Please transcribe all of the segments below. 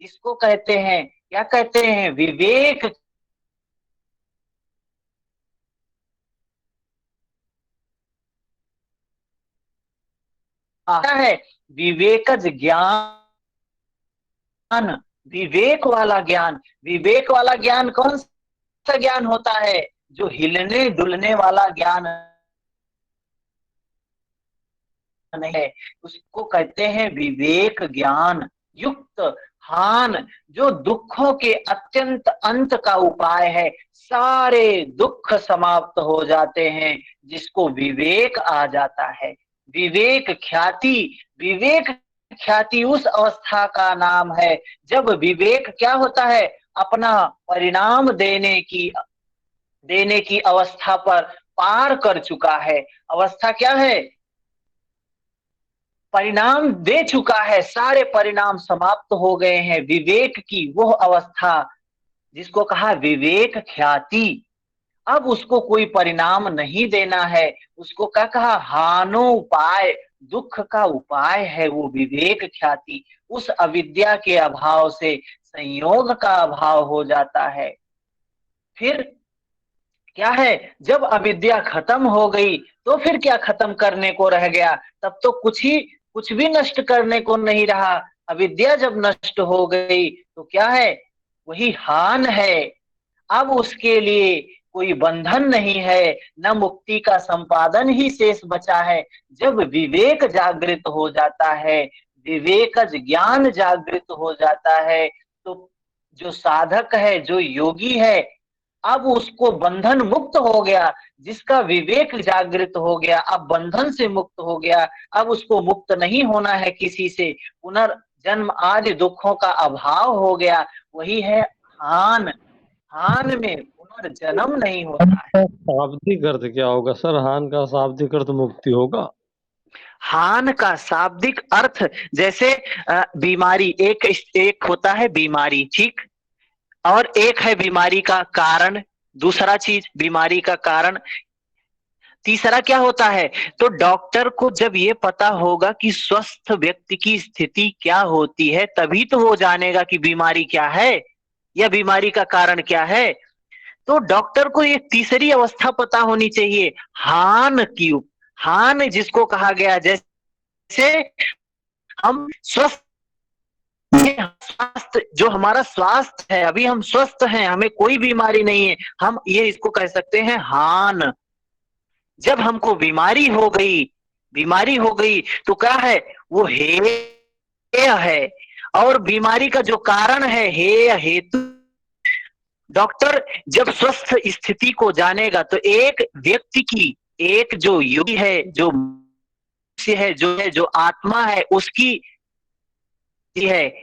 इसको कहते हैं, क्या कहते हैं, विवेक। क्या है? विवेकज ज्ञान, विवेक वाला ज्ञान। विवेक वाला ज्ञान कौन सा ज्ञान होता है? जो हिलने डुलने वाला ज्ञान नहीं है, उसको कहते हैं विवेक ज्ञान युक्त। हान, जो दुखों के अत्यंत अंत का उपाय है, सारे दुख समाप्त हो जाते हैं, जिसको विवेक आ जाता है। विवेक ख्याति, विवेक ख्याति उस अवस्था का नाम है जब विवेक क्या होता है, अपना परिणाम देने की अवस्था पर पार कर चुका है। अवस्था क्या है? परिणाम दे चुका है, सारे परिणाम समाप्त हो गए हैं। विवेक की वह अवस्था जिसको कहा विवेक ख्याति। अब उसको कोई परिणाम नहीं देना है, उसको क्या कहा, हानो उपाय, दुख का उपाय है वो विवेक ख्याति। उस अविद्या के अभाव से संयोग का अभाव हो जाता है। फिर क्या है, जब अविद्या खत्म हो गई तो फिर क्या खत्म करने को रह गया? तब तो कुछ भी नष्ट करने को नहीं रहा। अविद्या जब नष्ट हो गई तो क्या है, वही हान है। अब उसके लिए कोई बंधन नहीं है, न मुक्ति का संपादन ही शेष बचा है। जब विवेक जागृत हो जाता है, विवेकज ज्ञान जागृत हो जाता है, तो जो साधक है, जो योगी है, अब उसको बंधन मुक्त हो गया। जिसका विवेक जागृत हो गया, अब बंधन से मुक्त हो गया। अब उसको मुक्त नहीं होना है किसी से, पुनर्जन्म आदि दुखों का अभाव हो गया। वही है हान। हान में पुनर्जन्म नहीं हान होता है। का शाब्दिक अर्थ क्या होगा सर? हान का शाब्दिक अर्थ मुक्ति होगा? हान का शाब्दिक अर्थ, जैसे बीमारी, एक एक होता है बीमारी, ठीक, और एक है बीमारी का कारण, दूसरा चीज बीमारी का कारण, तीसरा क्या होता है? तो डॉक्टर को जब ये पता होगा कि स्वस्थ व्यक्ति की स्थिति क्या होती है, तभी तो वो जानेगा कि बीमारी क्या है या बीमारी का कारण क्या है। तो डॉक्टर को एक तीसरी अवस्था पता होनी चाहिए, हान की। हान जिसको कहा गया, जैसे हम स्वस्थ, स्वास्थ्य, जो हमारा स्वास्थ्य है, अभी हम स्वस्थ हैं, हमें कोई बीमारी नहीं है, हम ये इसको कह सकते हैं हान। जब हमको बीमारी हो गई तो क्या है, वो हेय है। और बीमारी का जो कारण है, हेय हेतु। डॉक्टर जब स्वस्थ स्थिति को जानेगा तो एक व्यक्ति की, एक जो योगी है, जो मनुष्य है, जो आत्मा है, उसकी है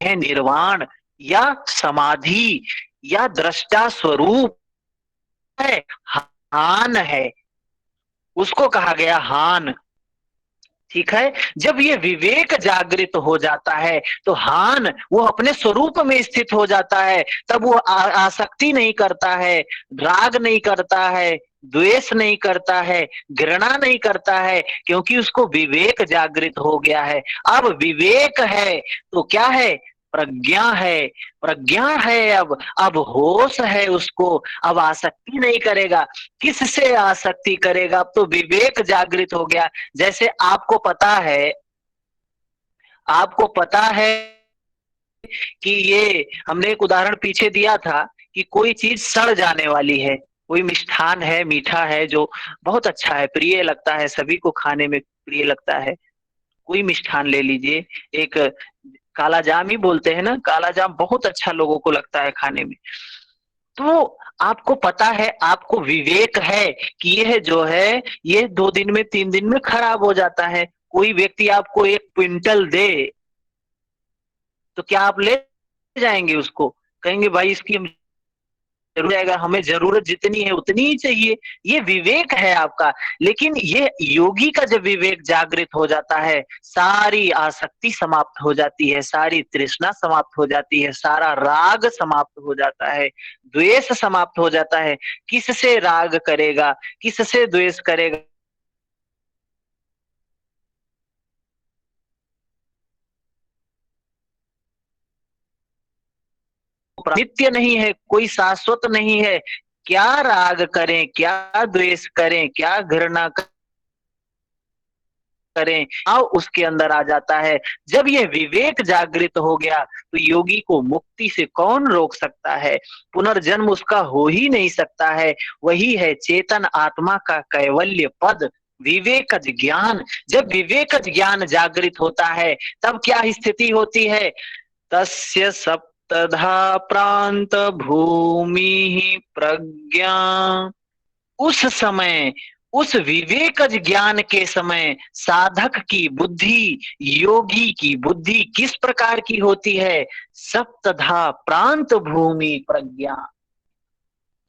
निर्वाण या समाधि या दृष्टा स्वरूप है, हान है, उसको कहा गया हान। ठीक है, जब ये विवेक जागृत हो जाता है तो हान वो अपने स्वरूप में स्थित हो जाता है। तब वो आसक्ति नहीं करता है, राग नहीं करता है, द्वेष नहीं करता है, घृणा नहीं करता है, क्योंकि उसको विवेक जागृत हो गया है। अब विवेक है तो क्या है, प्रज्ञा है। प्रज्ञा है, अब होश है उसको। अब आसक्ति नहीं करेगा। किससे आसक्ति करेगा? अब तो विवेक जागृत हो गया। जैसे आपको पता है कि ये हमने एक उदाहरण पीछे दिया था कि कोई चीज सड़ जाने वाली है, कोई मिष्ठान है, मीठा है, जो बहुत अच्छा है, प्रिय लगता है, सभी को खाने में प्रिय लगता है। कोई मिष्ठान ले लीजिए, एक काला जाम ही बोलते हैं ना, काला जाम बहुत अच्छा लोगों को लगता है खाने में। तो आपको पता है, आपको विवेक है कि यह जो है, ये 2 दिन में 3 दिन में खराब हो जाता है। कोई व्यक्ति आपको 1 क्विंटल दे तो क्या आप ले जाएंगे उसको? कहेंगे भाई इसकी हम जरूर जाएगा, हमें जरूरत जितनी है उतनी ही चाहिए। ये विवेक है आपका। लेकिन ये योगी का जब विवेक जागृत हो जाता है, सारी आसक्ति समाप्त हो जाती है, सारी तृष्णा समाप्त हो जाती है, सारा राग समाप्त हो जाता है, द्वेष समाप्त हो जाता है। किससे राग करेगा, किससे द्वेष करेगा? नित्य नहीं है, कोई शाश्वत नहीं है। क्या राग करें, क्या द्वेष करें, क्या घृणा करें, उसके अंदर आ जाता है। जब यह विवेक जागृत हो गया तो योगी को मुक्ति से कौन रोक सकता है। पुनर्जन्म उसका हो ही नहीं सकता है। वही है चेतन आत्मा का कैवल्य पद, विवेकज ज्ञान। जब विवेकज ज्ञान जागृत होता है तब क्या स्थिति होती है। तस्य सप्तधा प्रांत भूमि प्रज्ञा। उस समय, उस विवेकज ज्ञान के समय साधक की बुद्धि, योगी की बुद्धि किस प्रकार की होती है। सप्तधा प्रांत भूमि प्रज्ञा।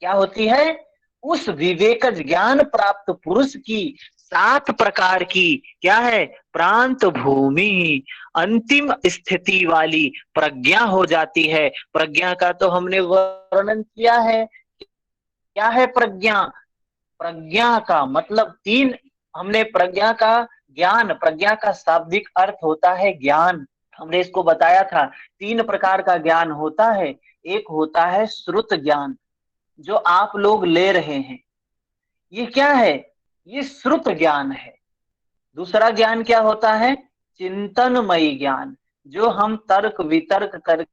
क्या होती है। उस विवेकज ज्ञान प्राप्त पुरुष की 7 प्रकार की क्या है, प्रांत भूमि, अंतिम स्थिति वाली प्रज्ञा हो जाती है। प्रज्ञा का तो हमने वर्णन किया है। क्या है प्रज्ञा। प्रज्ञा का मतलब 3, हमने प्रज्ञा का ज्ञान, प्रज्ञा का शाब्दिक अर्थ होता है ज्ञान। हमने इसको बताया था 3 प्रकार का ज्ञान होता है। एक होता है श्रुत ज्ञान, जो आप लोग ले रहे हैं, ये क्या है, ये श्रुत ज्ञान है। दूसरा ज्ञान क्या होता है, चिंतनमयी ज्ञान, जो हम तर्क वितर्क करके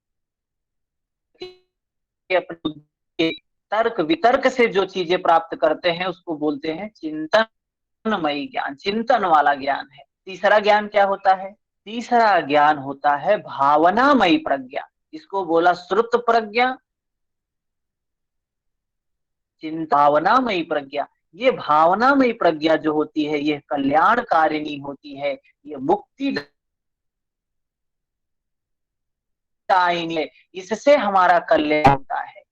अपने तर्क वितर्क से जो चीजें प्राप्त करते हैं उसको बोलते हैं चिंतनमयी ज्ञान, चिंतन वाला ज्ञान है। तीसरा ज्ञान क्या होता है, तीसरा ज्ञान होता है भावनामयी प्रज्ञा। इसको बोला श्रुत प्रज्ञा, भावनामयी प्रज्ञा। ये भावनामयी प्रज्ञा जो होती है ये कल्याणकारिणी होती है, ये मुक्ति दायिनी है, इससे हमारा कल्याण होता है।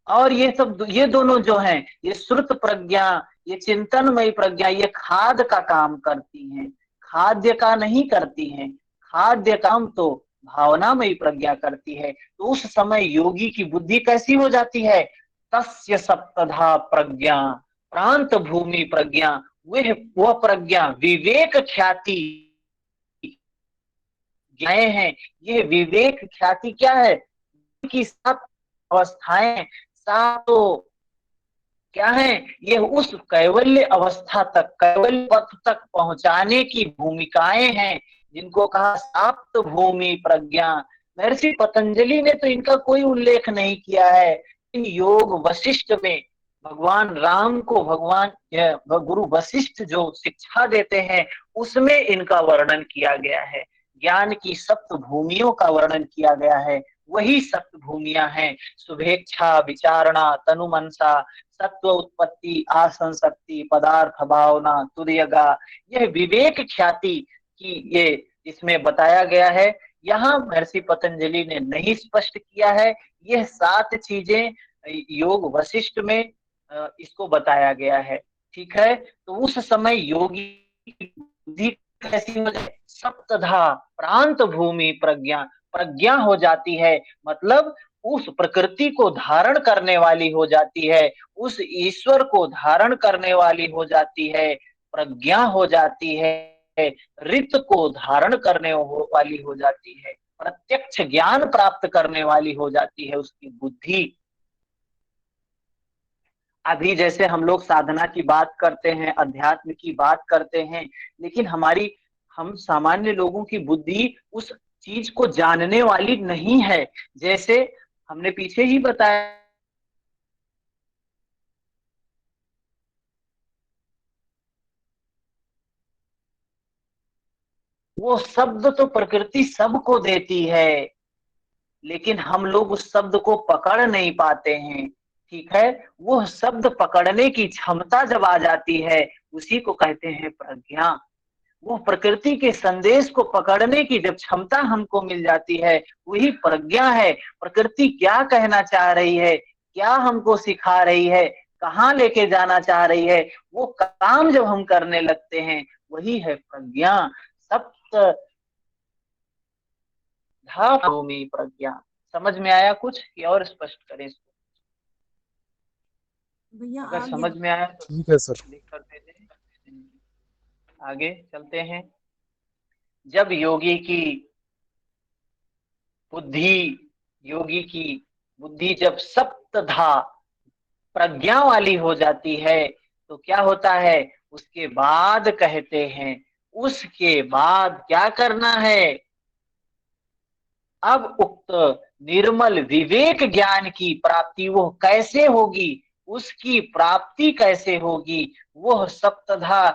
और ये सब, ये दोनों जो हैं, ये श्रुत प्रज्ञा, ये चिंतनमयी प्रज्ञा, ये खाद का काम करती हैं, खाद्य का नहीं करती हैं। खाद्य काम तो भावनामयी प्रज्ञा करती है। तो उस समय योगी की बुद्धि कैसी हो जाती है। तस्य सप्तधा प्रज्ञा प्रांत भूमि प्रज्ञा। वह प्रज्ञा विवेक ख्याति गए हैं। ये विवेक ख्याति क्या है कि 7 अवस्थाएं, सातों क्या है, ये उस कैवल्य अवस्था तक, कैवल्य पथ तक पहुंचाने की भूमिकाएं हैं, जिनको कहा साप्त भूमि प्रज्ञा। महर्षि पतंजलि ने तो इनका कोई उल्लेख नहीं किया है। इन योग वशिष्ठ में भगवान राम को भगवान गुरु वशिष्ठ जो शिक्षा देते हैं उसमें इनका वर्णन किया गया है। ज्ञान की 7 भूमियों का वर्णन किया गया है। वही 7 भूमियां हैं, शुभेच्छा, विचारणा, तनुमनसा, सत्व उत्पत्ति, आसंशक्ति, पदार्थ भावना, तुर्यगा। यह विवेक ख्याति की ये इसमें बताया गया है। यहाँ महर्षि पतंजलि ने नहीं स्पष्ट किया है। यह 7 चीजें योग वशिष्ठ में इसको बताया गया है। ठीक है, तो उस समय योगी की बुद्धि कैसी हो जाए, सप्तधा प्रांत भूमि प्रज्ञा, प्रज्ञा हो जाती है। मतलब उस प्रकृति को धारण करने वाली हो जाती है, उस ईश्वर को धारण करने वाली हो जाती है, प्रज्ञा हो जाती है, रित को धारण करने वाली हो जाती है, प्रत्यक्ष ज्ञान प्राप्त करने वाली हो जाती है उसकी बुद्धि। अभी जैसे हम लोग साधना की बात करते हैं, अध्यात्म की बात करते हैं, लेकिन हम सामान्य लोगों की बुद्धि उस चीज को जानने वाली नहीं है। जैसे हमने पीछे ही बताया, वो शब्द तो प्रकृति सबको देती है, लेकिन हम लोग उस शब्द को पकड़ नहीं पाते हैं। ठीक है, वो शब्द पकड़ने की क्षमता जब आ जाती है उसी को कहते हैं प्रज्ञा। वो प्रकृति के संदेश को पकड़ने की जब क्षमता हमको मिल जाती है वही प्रज्ञा है। प्रकृति क्या कहना चाह रही है, क्या हमको सिखा रही है, कहाँ लेके जाना चाह रही है, वो काम जब हम करने लगते हैं वही है प्रज्ञा। सप्त भूमि प्रज्ञा। समझ में आया कुछ कि और स्पष्ट करें इसको। भैया अगर आ समझ गया। में आया तो ठीक है सर। लिख कर दे दें। आगे चलते हैं। जब योगी की बुद्धि योगी की बुद्धि जब सप्तधा प्रज्ञा वाली हो जाती है तो क्या होता है, उसके बाद कहते हैं, उसके बाद क्या करना है, अब उक्त निर्मल विवेक ज्ञान की प्राप्ति वो कैसे होगी, उसकी प्राप्ति कैसे होगी, वह सप्तधा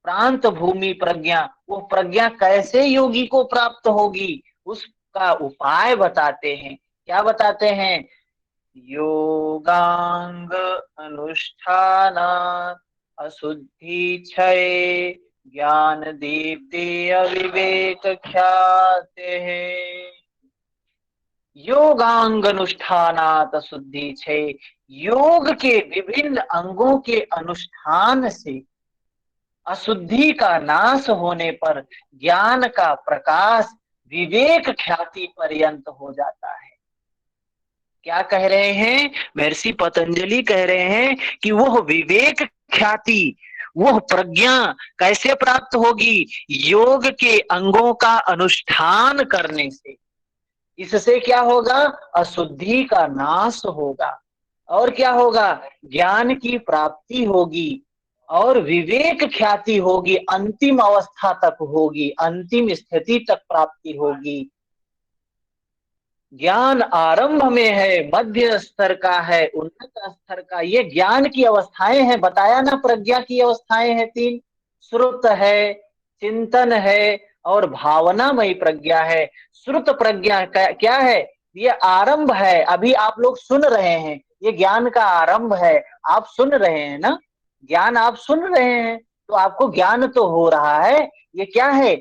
प्रांत भूमि प्रज्ञा, वो प्रज्ञा कैसे योगी को प्राप्त होगी, उसका उपाय बताते हैं। क्या बताते हैं, योगांग अनुष्ठान अशुद्धि क्षय ज्ञान दीप्ति अविवेक ख्याते हैं। योगांग अनुष्ठानात शुद्धि छे, योग के विभिन्न अंगों के अनुष्ठान से अशुद्धि का नाश होने पर ज्ञान का प्रकाश विवेक ख्याति पर्यंत हो जाता है। क्या कह रहे हैं, महर्षि पतंजलि कह रहे हैं कि वह विवेक ख्याति, वह प्रज्ञा कैसे प्राप्त होगी, योग के अंगों का अनुष्ठान करने से। इससे क्या होगा, अशुद्धि का नाश होगा, और क्या होगा, ज्ञान की प्राप्ति होगी और विवेक ख्याति होगी, अंतिम अवस्था तक होगी, अंतिम स्थिति तक प्राप्ति होगी। ज्ञान आरंभ में है, मध्य स्तर का है, उन्नत स्तर का, ये ज्ञान की अवस्थाएं हैं। बताया ना, प्रज्ञा की अवस्थाएं हैं तीन, श्रुत है, चिंतन है और भावनामयी प्रज्ञा है। श्रुत प्रज्ञा क्या है, ये आरंभ है, अभी आप लोग सुन रहे हैं, ये ज्ञान का आरंभ है। आप सुन रहे हैं ना, ज्ञान आप सुन रहे हैं तो आपको ज्ञान तो हो रहा है। ये क्या है,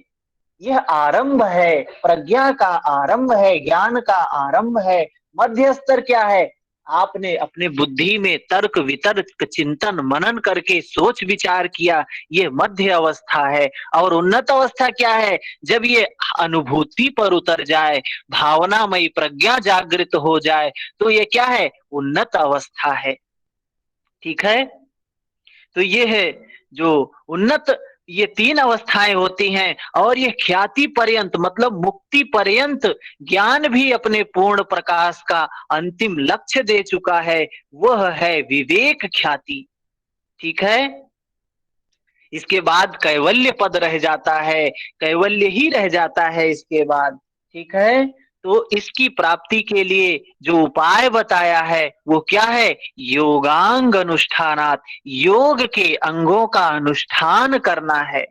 यह आरंभ है, प्रज्ञा का आरंभ है, ज्ञान का आरंभ है। मध्य स्तर क्या है, आपने अपने बुद्धि में तर्क वितर्क चिंतन मनन करके सोच विचार किया, ये मध्य अवस्था है। और उन्नत अवस्था क्या है, जब ये अनुभूति पर उतर जाए, भावनामयी प्रज्ञा जागृत हो जाए, तो ये क्या है, उन्नत अवस्था है। ठीक है, तो ये है जो उन्नत, ये तीन अवस्थाएं होती हैं। और ये ख्याति पर्यंत मतलब मुक्ति पर्यंत ज्ञान भी अपने पूर्ण प्रकाश का अंतिम लक्ष्य दे चुका है, वह है विवेक ख्याति। ठीक है, इसके बाद कैवल्य पद रह जाता है, कैवल्य ही रह जाता है इसके बाद। ठीक है, तो इसकी प्राप्ति के लिए जो उपाय बताया है वो क्या है, योगांग अनुष्ठानात, योग के अंगों का अनुष्ठान करना है।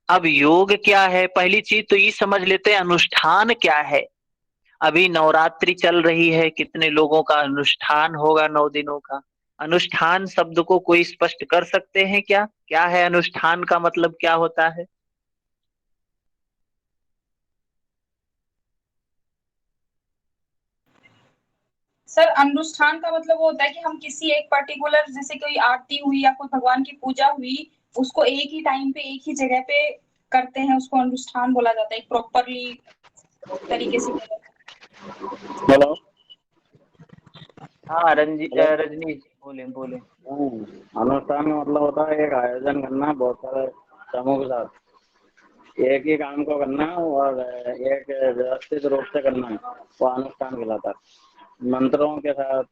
अब योग क्या है, पहली चीज तो ये समझ लेते हैं, अनुष्ठान क्या है। अभी नवरात्रि चल रही है, कितने लोगों का अनुष्ठान होगा 9 दिनों का। अनुष्ठान शब्द को कोई स्पष्ट कर सकते हैं क्या, क्या है अनुष्ठान का मतलब, क्या होता है? सर अनुष्ठान का मतलब वो होता है कि हम किसी एक पर्टिकुलर, जैसे कोई आरती हुई या कोई भगवान की पूजा हुई, उसको एक ही टाइम पे एक ही जगह पे करते हैं, उसको अनुष्ठान बोला जाता है, एक प्रॉपरली तरीके से। हेलो। हाँ हेलो। रजनी जी बोले बोले। अनुष्ठान का मतलब होता है एक आयोजन करना बहुत सारे समूह के साथ, एक ही काम को करना और एक व्यवस्थित रूप से करना, वो अनुष्ठान कहलाता है। मंत्रों के साथ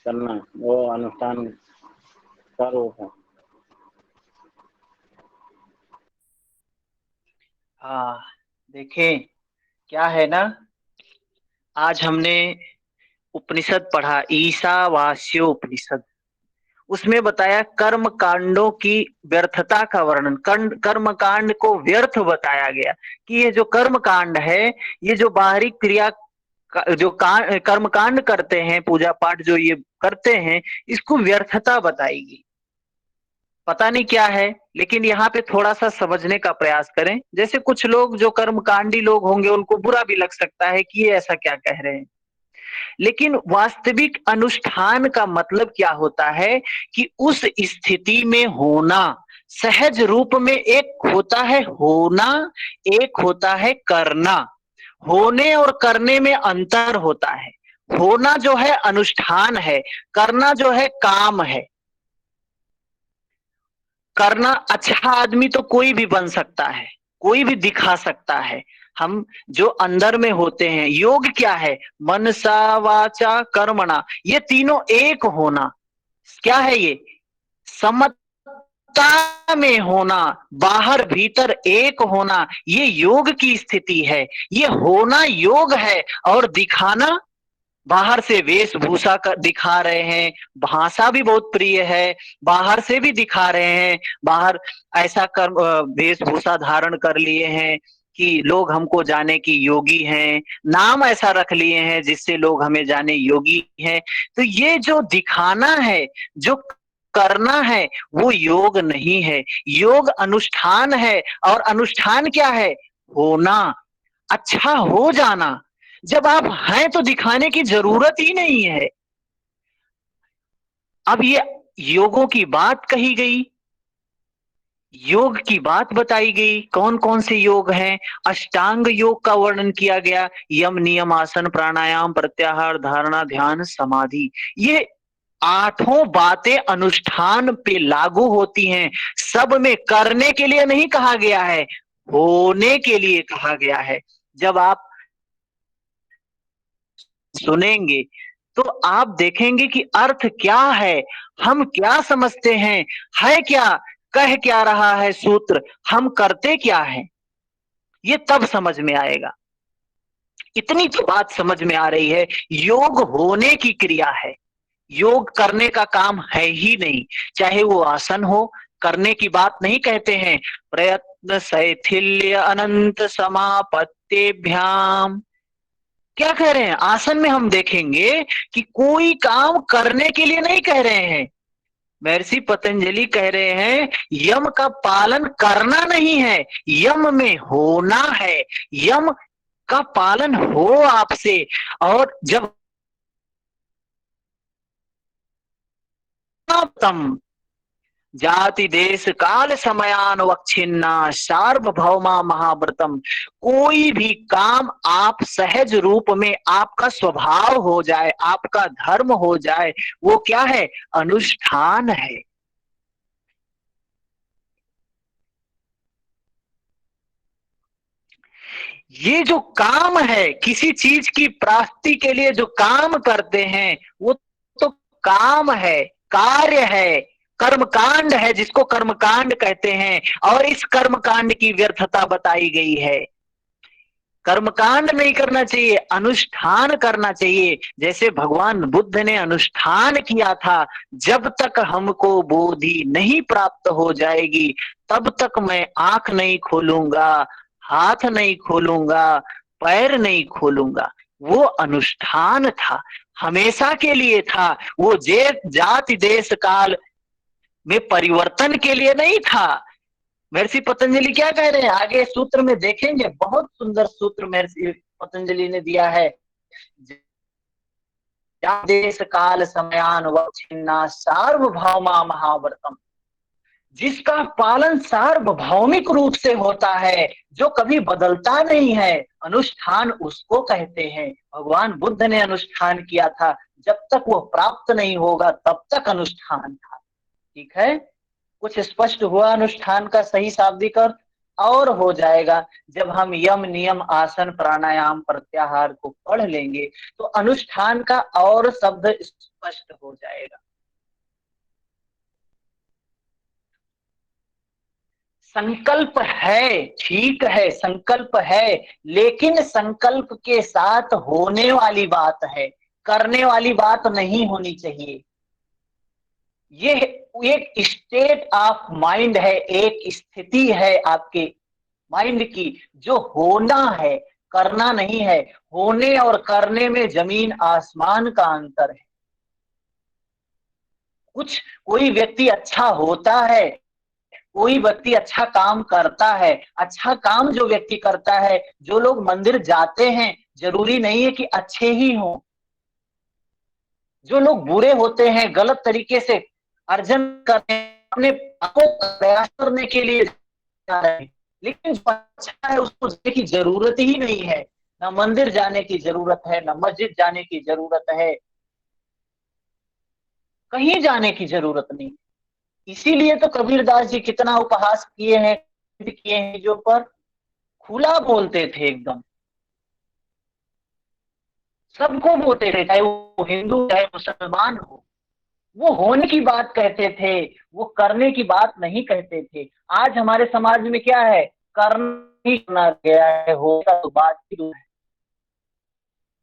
करना वो अनुष्ठान का रूप है। हाँ, देखें क्या है ना, आज हमने उपनिषद पढ़ा, ईशावास्यो उपनिषद, उसमें बताया कर्म कांडों की व्यर्थता का वर्णन, कर्म कांड को व्यर्थ बताया गया कि ये जो कर्म कांड है, ये जो बाहरी क्रिया जो कर्म कांड करते हैं, पूजा पाठ जो ये करते हैं, इसको व्यर्थता बताएगी। पता नहीं क्या है, लेकिन यहाँ पे थोड़ा सा समझने का प्रयास करें। जैसे कुछ लोग जो कर्मकांडी लोग होंगे उनको बुरा भी लग सकता है कि ये ऐसा क्या कह रहे हैं, लेकिन वास्तविक अनुष्ठान का मतलब क्या होता है कि उस स्थिति में होना, सहज रूप में एक होता है होना, एक होता है करना। होने और करने में अंतर होता है। होना जो है अनुष्ठान है, करना जो है काम है। करना, अच्छा आदमी तो कोई भी बन सकता है, कोई भी दिखा सकता है, हम जो अंदर में होते हैं। योग क्या है? मनसा वाचा कर्मणा, ये तीनों एक होना। क्या है ये? समता में होना, बाहर भीतर एक होना, ये योग की स्थिति है। ये होना योग है। और दिखाना, बाहर से वेशभूषा दिखा रहे हैं, भाषा भी बहुत प्रिय है, बाहर से भी दिखा रहे हैं, बाहर ऐसा कर वेशभूषा धारण कर लिए हैं कि लोग हमको जाने की योगी हैं, नाम ऐसा रख लिए हैं जिससे लोग हमें जाने योगी हैं। तो ये जो दिखाना है, जो करना है, वो योग नहीं है। योग अनुष्ठान है। और अनुष्ठान क्या है? होना, अच्छा हो जाना। जब आप हैं तो दिखाने की जरूरत ही नहीं है। अब ये योगों की बात कही गई, योग की बात बताई गई, कौन कौन से योग हैं? अष्टांग योग का वर्णन किया गया, यम नियम आसन प्राणायाम प्रत्याहार धारणा ध्यान समाधि। ये आठों बातें अनुष्ठान पे लागू होती हैं। सब में करने के लिए नहीं कहा गया है, होने के लिए कहा गया है। जब आप सुनेंगे तो आप देखेंगे कि अर्थ क्या है, हम क्या समझते हैं, है क्या, कह क्या रहा है सूत्र, हम करते क्या है, ये तब समझ में आएगा। इतनी तो बात समझ में आ रही है, योग होने की क्रिया है, योग करने का काम है ही नहीं। चाहे वो आसन हो, करने की बात नहीं कहते हैं। प्रयत्न शैथिल्य अनंत समापत्तिभ्याम, क्या कह रहे हैं? आसन में हम देखेंगे कि कोई काम करने के लिए नहीं कह रहे हैं। महर्षि पतंजलि कह रहे हैं यम का पालन करना नहीं है, यम में होना है। यम का पालन हो आपसे। और जब तम जाति देश काल समयानुवच्छिन्ना सार्वभौमा महाव्रतम, कोई भी काम आप सहज रूप में आपका स्वभाव हो जाए, आपका धर्म हो जाए, वो क्या है? अनुष्ठान है। ये जो काम है, किसी चीज की प्राप्ति के लिए जो काम करते हैं, वो तो काम है, कार्य है, कर्मकांड है, जिसको कर्मकांड कहते हैं। और इस कर्मकांड की व्यर्थता बताई गई है। कर्मकांड नहीं करना चाहिए, अनुष्ठान करना चाहिए। जैसे भगवान बुद्ध ने अनुष्ठान किया था, जब तक हमको बोधि नहीं प्राप्त हो जाएगी, तब तक मैं आंख नहीं खोलूंगा, हाथ नहीं खोलूंगा, पैर नहीं खोलूंगा। वो अनुष्ठान था, हमेशा के लिए था। वो जाति देश काल में परिवर्तन के लिए नहीं था। महर्षि पतंजलि क्या कह रहे हैं आगे सूत्र में देखेंगे, बहुत सुंदर सूत्र महर्षि पतंजलि ने दिया है। देश काल समयानुवच्छिन्ना सार्वभौमा महाव्रतम, जिसका पालन सार्वभौमिक रूप से होता है, जो कभी बदलता नहीं है, अनुष्ठान उसको कहते हैं। भगवान बुद्ध ने अनुष्ठान किया था, जब तक वो प्राप्त नहीं होगा तब तक अनुष्ठान था। ठीक है, कुछ स्पष्ट हुआ अनुष्ठान का सही शाब्दिक अर्थ? और हो जाएगा जब हम यम नियम आसन प्राणायाम प्रत्याहार को पढ़ लेंगे, तो अनुष्ठान का और शब्द स्पष्ट हो जाएगा। संकल्प है, ठीक है, संकल्प है, लेकिन संकल्प के साथ होने वाली बात है, करने वाली बात नहीं होनी चाहिए। ये एक स्टेट ऑफ माइंड है, एक स्थिति है आपके माइंड की, जो होना है, करना नहीं है। होने और करने में जमीन आसमान का अंतर है। कोई व्यक्ति अच्छा होता है, कोई व्यक्ति अच्छा काम करता है। अच्छा काम जो व्यक्ति करता है, जो लोग मंदिर जाते हैं, जरूरी नहीं है कि अच्छे ही हों। जो लोग बुरे होते हैं, गलत तरीके से अर्जन करते हैं, अपने पापों का प्रयास करने के लिए जा रहे हैं, लेकिन जो अच्छा है उसको जाने की जरूरत ही नहीं है। ना मंदिर जाने की जरूरत है, ना मस्जिद जाने की जरूरत है, कहीं जाने की जरूरत नहीं। इसीलिए तो कबीरदास जी कितना उपहास किए हैं जो पर खुला बोलते थे एकदम, सबको बोलते थे, चाहे वो हिंदू चाहे मुसलमान हो। वो होने की बात कहते थे, वो करने की बात नहीं कहते थे। आज हमारे समाज में क्या है, करना ही करना गया है, होता तो बात ही दूर है।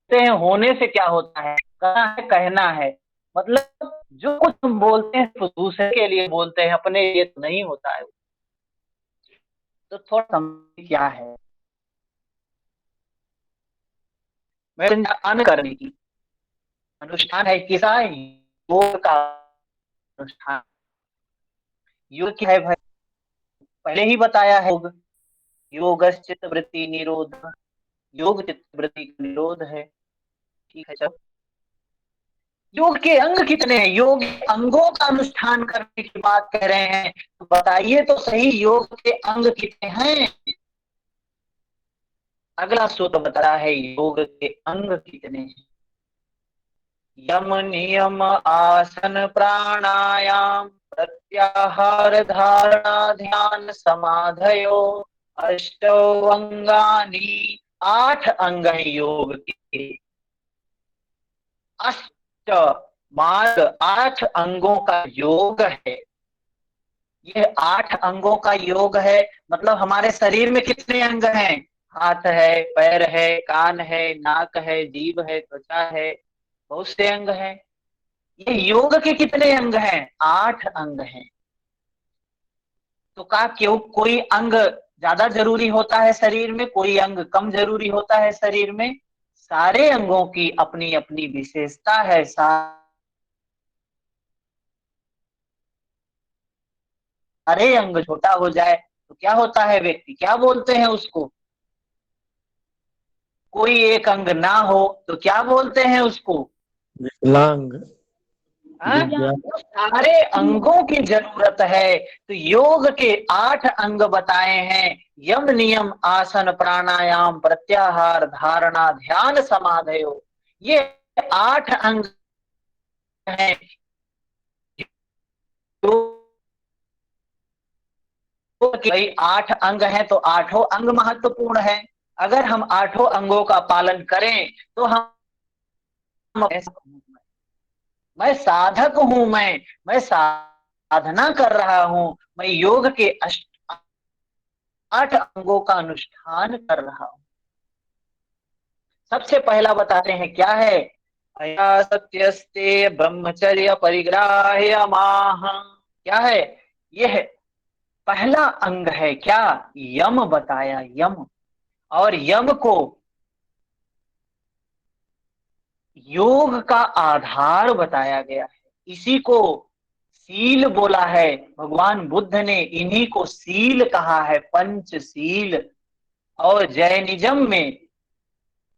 कहते हैं होने से क्या होता है, करना है कहना है। मतलब जो कुछ हम बोलते हैं तो दूसरे के लिए बोलते हैं, अपने लिए तो नहीं होता है। तो थोड़ा समझ क्या है मैं अन करने की अनुष्ठान है, किसा योग का अनुष्ठान। योग क्या है भाई, पहले ही बताया है, योग योग चित्त वृत्ति निरोध, योग चित्त वृत्ति का निरोध है। ठीक है, चलो योग के अंग कितने हैं, योग अंगों का अनुष्ठान करने की बात कह रहे हैं, तो बताइए तो सही योग के अंग कितने हैं। अगला सूत्र बता रहा है योग के अंग कितने हैं। यम नियम आसन प्राणायाम प्रत्याहार धारणा ध्यान समाधयो अष्टौ अंगानि, 8 अंग है योग के। अष्ट मार्ग, 8 अंगों का योग है। यह 8 अंगों का योग है। मतलब हमारे शरीर में कितने अंग हैं, हाथ है, पैर है, कान है, नाक है, जीभ है, त्वचा है, बहुत से अंग हैं। ये योग के कितने अंग हैं, 8 अंग हैं। तो कहा क्यों कोई अंग ज्यादा जरूरी होता है शरीर में, कोई अंग कम जरूरी होता है शरीर में। सारे अंगों की अपनी अपनी विशेषता है। सारे अंग छोटा हो जाए तो क्या होता है, व्यक्ति क्या बोलते हैं उसको। कोई एक अंग ना हो तो क्या बोलते हैं उसको, विकलांग, हाँ? दिव्यांग। तो सारे अंगों की जरूरत है। तो योग के 8 अंग बताए हैं, यम नियम आसन प्राणायाम प्रत्याहार धारणा ध्यान समाधयो। ये 8 अंग हैं। भाई 8 अंग हैं तो 8 अंग महत्वपूर्ण है। अगर हम 8 अंगों का पालन करें तो हम, मैं साधक हूं, मैं साधना कर रहा हूं, मैं योग के 8 अंगों का अनुष्ठान कर रहा हूं। सबसे पहला बताते हैं क्या है, अया सत्यस्ते ब्रह्मचर्य परिग्राह्य माह। क्या है, यह पहला अंग है क्या, यम बताया, यम। और यम को योग का आधार बताया गया है। इसी को सील बोला है भगवान बुद्ध ने, इन्हीं को सील कहा है, पंचशील। और जैनिज्म में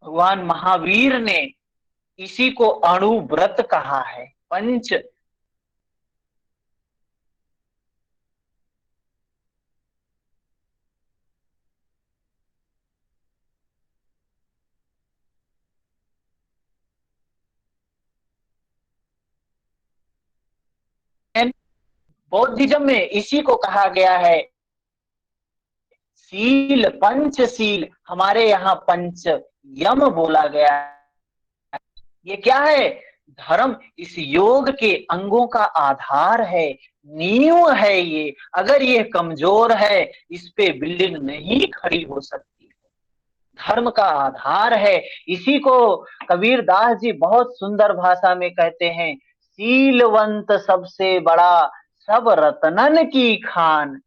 भगवान महावीर ने इसी को अणुव्रत कहा है, पंच। बौद्धिज्म में इसी को कहा गया है सील, पंचशील। हमारे यहाँ पंच यम बोला गया है। ये क्या है, धर्म इस योग के अंगों का आधार है, नींव है ये। अगर ये कमजोर है, इस पे बिल्डिंग नहीं खड़ी हो सकती। धर्म का आधार है। इसी को कबीर दास जी बहुत सुंदर भाषा में कहते हैं, सीलवंत सबसे बड़ा सब रतनन की खान।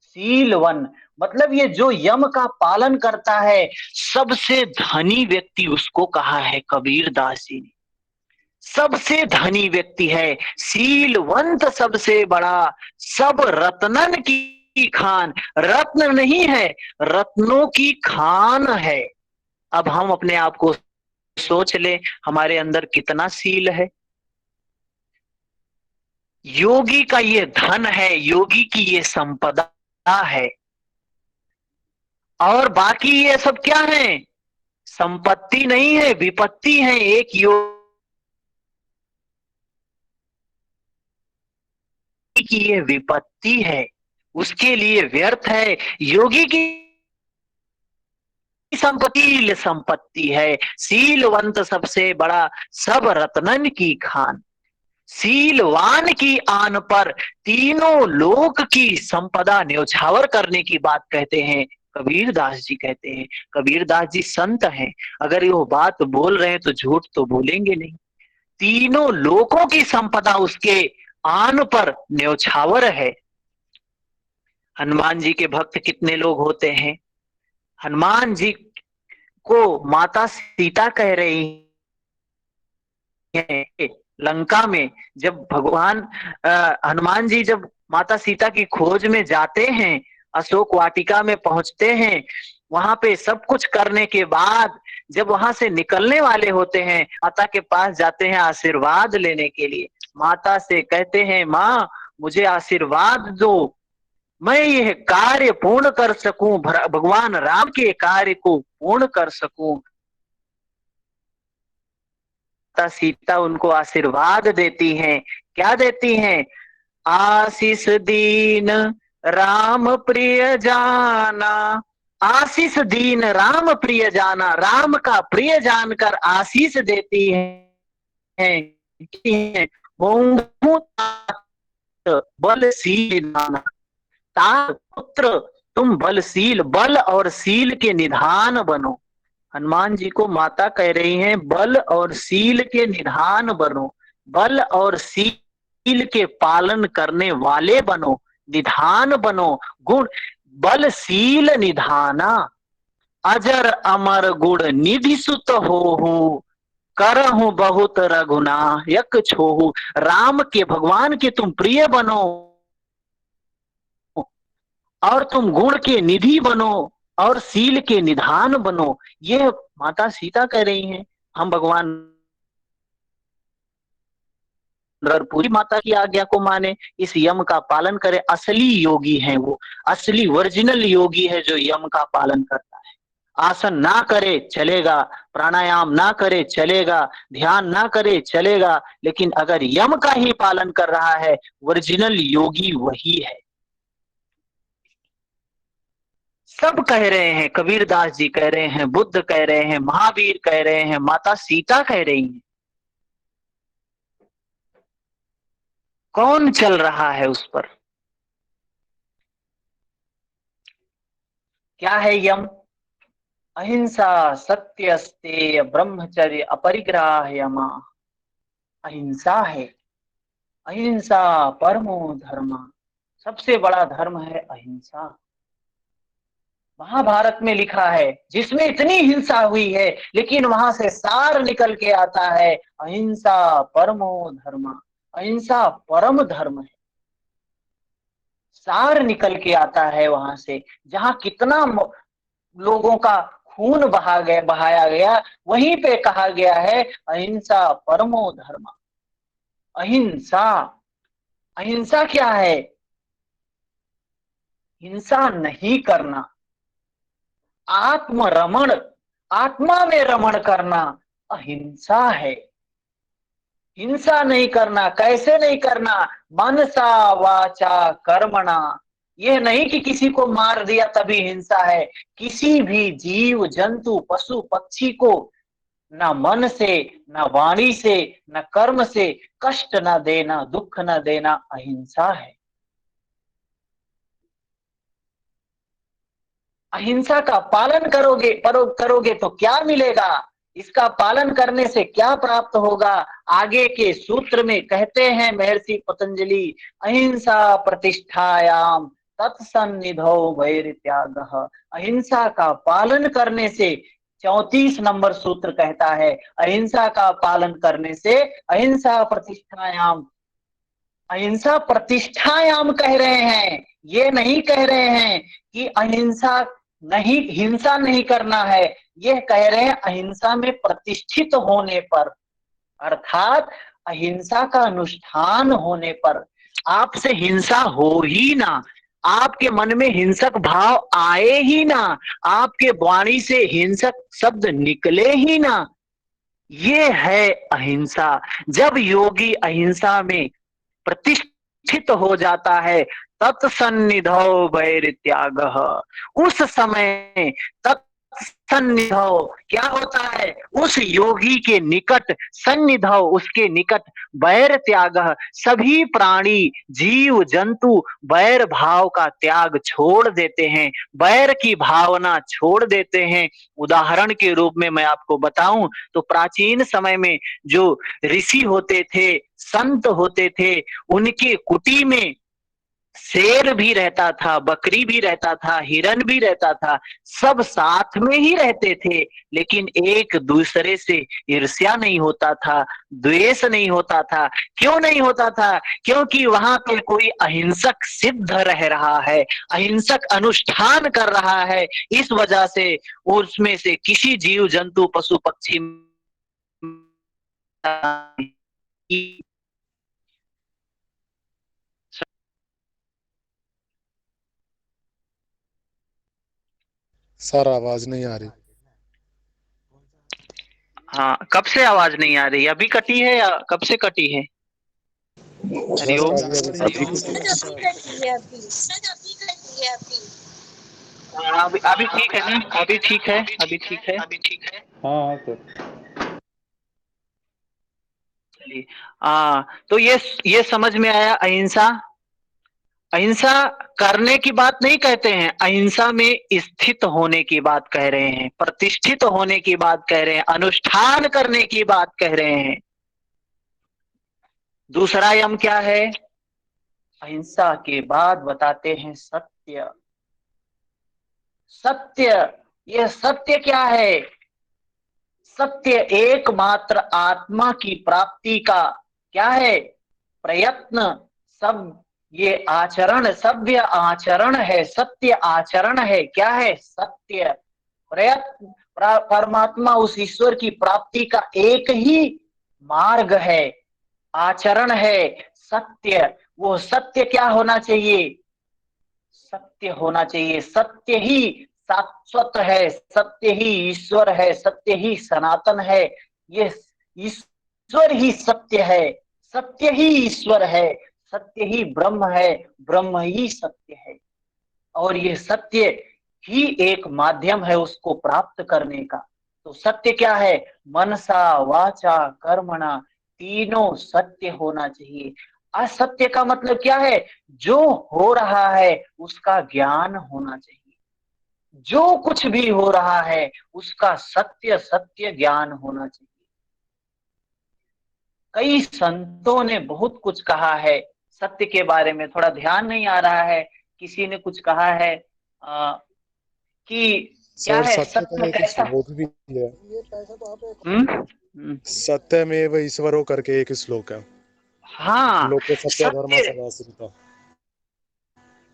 सीलवन मतलब ये जो यम का पालन करता है, सबसे धनी व्यक्ति उसको कहा है कबीर दास जी ने, सबसे धनी व्यक्ति है। सीलवंत सबसे बड़ा सब रत्नन की खान, रत्न नहीं है, रत्नों की खान है। अब हम अपने आप को सोच ले, हमारे अंदर कितना सील है। योगी का ये धन है, योगी की ये संपदा है। और बाकी ये सब क्या है, संपत्ति नहीं है, विपत्ति है। एक योगी की ये विपत्ति है, उसके लिए व्यर्थ है। योगी की संपत्ति संपत्ति है, शीलवंत सबसे बड़ा सब रत्नन की खान। शीलवान की आन पर तीनों लोक की संपदा न्योछावर करने की बात कहते हैं कबीरदास जी कहते हैं। कबीरदास जी संत हैं, अगर वो बात बोल रहे हैं तो झूठ तो बोलेंगे नहीं। तीनों लोकों की संपदा उसके आन पर न्योछावर है। हनुमान जी के भक्त कितने लोग होते हैं। हनुमान जी को माता सीता कह रही है लंका में, जब भगवान हनुमान जी जब माता सीता की खोज में जाते हैं, अशोक वाटिका में पहुंचते हैं, वहां पे सब कुछ करने के बाद जब वहां से निकलने वाले होते हैं, माता के पास जाते हैं आशीर्वाद लेने के लिए। माता से कहते हैं, माँ मुझे आशीर्वाद दो, मैं यह कार्य पूर्ण कर सकूं, भगवान राम के कार्य को पूर्ण कर सकूं। सीता उनको आशीर्वाद देती हैं। क्या देती हैं? आशीष दीन राम प्रिय जाना, आशीष दीन राम प्रिय जाना, राम का प्रिय जानकर आशीष देती हैं। बलशील पुत्र तुम बलशील, बल और शील के निधान बनो। हनुमान जी को माता कह रही हैं, बल और शील के निधान बनो, बल और शील के पालन करने वाले बनो, निधान बनो। गुण बलशील निधाना, अजर अमर गुण निधि सुत हो, करहु बहुत रघुनायक छोहु। राम के भगवान के तुम प्रिय बनो और तुम गुण के निधि बनो और शील के निधान बनो। ये माता सीता कह रही हैं। हम भगवान पूरी माता की आज्ञा को माने, इस यम का पालन करें। असली योगी हैं वो, असली ओरिजिनल योगी है जो यम का पालन करता है। आसन ना करे चलेगा, प्राणायाम ना करे चलेगा, ध्यान ना करे चलेगा, लेकिन अगर यम का ही पालन कर रहा है, ओरिजिनल योगी वही है। सब कह रहे हैं, कबीरदास जी कह रहे हैं, बुद्ध कह रहे हैं, महावीर कह रहे हैं, माता सीता कह रही हैं। कौन चल रहा है उस पर? क्या है यम? अहिंसा सत्य स्तेय ब्रह्मचर्य अपरिग्रह यमा। अहिंसा है, अहिंसा परमो धर्म, सबसे बड़ा धर्म है अहिंसा। महाभारत में लिखा है, जिसमें इतनी हिंसा हुई है लेकिन वहां से सार निकल के आता है, अहिंसा परमो धर्म, अहिंसा परम धर्म है। सार निकल के आता है वहां से, जहां कितना लोगों का खून बहाया गया, वहीं पे कहा गया है अहिंसा परमो धर्म। अहिंसा, अहिंसा क्या है? हिंसा नहीं करना, आत्म रमण, आत्मा में रमण करना अहिंसा है। हिंसा नहीं करना, कैसे नहीं करना? मनसा वाचा कर्मणा। यह नहीं कि किसी को मार दिया तभी हिंसा है। किसी भी जीव जंतु पशु पक्षी को न मन से, न वाणी से, न कर्म से कष्ट न देना, दुख न देना अहिंसा है। अहिंसा का पालन करोगे तो क्या मिलेगा? इसका पालन करने से क्या प्राप्त होगा? आगे के सूत्र में कहते हैं महर्षि पतंजलि, अहिंसा प्रतिष्ठायाम तत्सन्निधौ वैरित्यागः। अहिंसा का पालन करने से 34 नंबर सूत्र कहता है, अहिंसा का पालन करने से, अहिंसा प्रतिष्ठायाम, अहिंसा प्रतिष्ठायाम कह रहे हैं, ये नहीं कह रहे हैं कि अहिंसा नहीं, हिंसा नहीं करना है। यह कह रहे हैं अहिंसा में प्रतिष्ठित होने पर, अर्थात अहिंसा का अनुष्ठान होने पर। आपसे हिंसा हो ही ना, आपके मन में हिंसक भाव आए ही ना, आपके वाणी से हिंसक शब्द निकले ही ना, ये है अहिंसा। जब योगी अहिंसा में प्रतिष्ठित हो जाता है, तत्सन्निधौ वैरित्यागः, उस समय सन्निधौ, क्या होता है, उस योगी के निकट, सन्निधौ उसके निकट, वैर त्याग, सभी प्राणी जीव जंतु वैर भाव का त्याग छोड़ देते हैं, वैर की भावना छोड़ देते हैं। उदाहरण के रूप में मैं आपको बताऊं तो प्राचीन समय में जो ऋषि होते थे, संत होते थे, उनके कुटी में शेर भी रहता था, बकरी भी रहता था, हिरन भी रहता था, सब साथ में ही रहते थे, लेकिन एक दूसरे से ईर्ष्या नहीं होता था, द्वेष नहीं होता था। क्यों नहीं होता था? क्योंकि वहां पे कोई अहिंसक सिद्ध रह रहा है, अहिंसक अनुष्ठान कर रहा है। इस वजह से उसमें से किसी जीव जंतु पशु पक्षी सर आवाज नहीं आ रही। हाँ, कब से आवाज नहीं आ रही? अभी कटी है या कब से कटी है? हरिओम। अभी ठीक है ना? अभी ठीक है? अभी ठीक है? हाँ सर। चलिए, तो ये समझ में आया। अहिंसा, अहिंसा करने की बात नहीं कहते हैं, अहिंसा में स्थित होने की बात कह रहे हैं, प्रतिष्ठित होने की बात कह रहे हैं, अनुष्ठान करने की बात कह रहे हैं। दूसरा यम क्या है? अहिंसा के बाद बताते हैं सत्य। सत्य, यह सत्य क्या है? सत्य एकमात्र आत्मा की प्राप्ति का क्या है? प्रयत्न। सब ये आचरण सभ्य आचरण है, सत्य आचरण है। क्या है? सत्य प्रयत्न। परमात्मा उस ईश्वर की प्राप्ति का एक ही मार्ग है, आचरण है, सत्य। वो सत्य क्या होना चाहिए? सत्य होना चाहिए। सत्य ही शाश्वत है, सत्य ही ईश्वर है, सत्य ही सनातन है। ये ईश्वर ही सत्य है, सत्य ही ईश्वर है, सत्य ही ब्रह्म है, ब्रह्म ही सत्य है। और ये सत्य ही एक माध्यम है उसको प्राप्त करने का। तो सत्य क्या है? मनसा वाचा कर्मणा, तीनों सत्य होना चाहिए। असत्य का मतलब क्या है? जो हो रहा है उसका ज्ञान होना चाहिए। जो कुछ भी हो रहा है उसका सत्य सत्य ज्ञान होना चाहिए। कई संतों ने बहुत कुछ कहा है सत्य के बारे में, थोड़ा ध्यान नहीं आ रहा है। किसी ने कुछ कहा है कि क्या सर है सत्य का सत्य एक कैसा? श्लोक भी है, सत्यमेव ईश्वरो करके एक श्लोक है। हाँ, लोक सत्य धर्म सत्य। सदा स्थिता।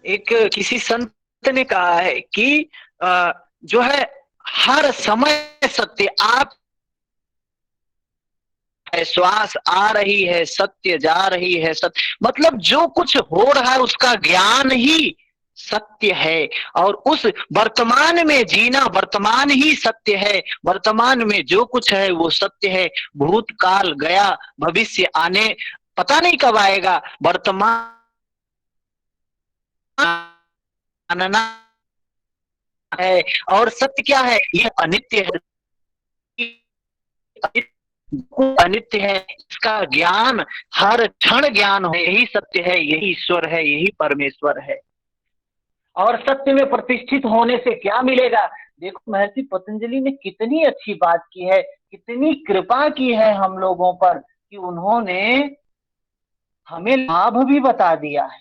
एक किसी संत ने कहा है कि जो है हर समय सत्य, आप श्वास आ रही है सत्य, जा रही है सत्य, मतलब जो कुछ हो रहा है उसका ज्ञान ही सत्य है। और उस वर्तमान में जीना, वर्तमान ही सत्य है। वर्तमान में जो कुछ है वो सत्य है। भूतकाल गया, भविष्य आने पता नहीं कब आएगा। वर्तमान मानना है। और सत्य क्या है? यह अनित्य है, अनित्य है, इसका ज्ञान हर क्षण ज्ञान हो। यही सत्य है, यही ईश्वर है, यही परमेश्वर है। और सत्य में प्रतिष्ठित होने से क्या मिलेगा? देखो महर्षि पतंजलि ने कितनी अच्छी बात की है, कितनी कृपा की है हम लोगों पर कि उन्होंने हमें लाभ भी बता दिया है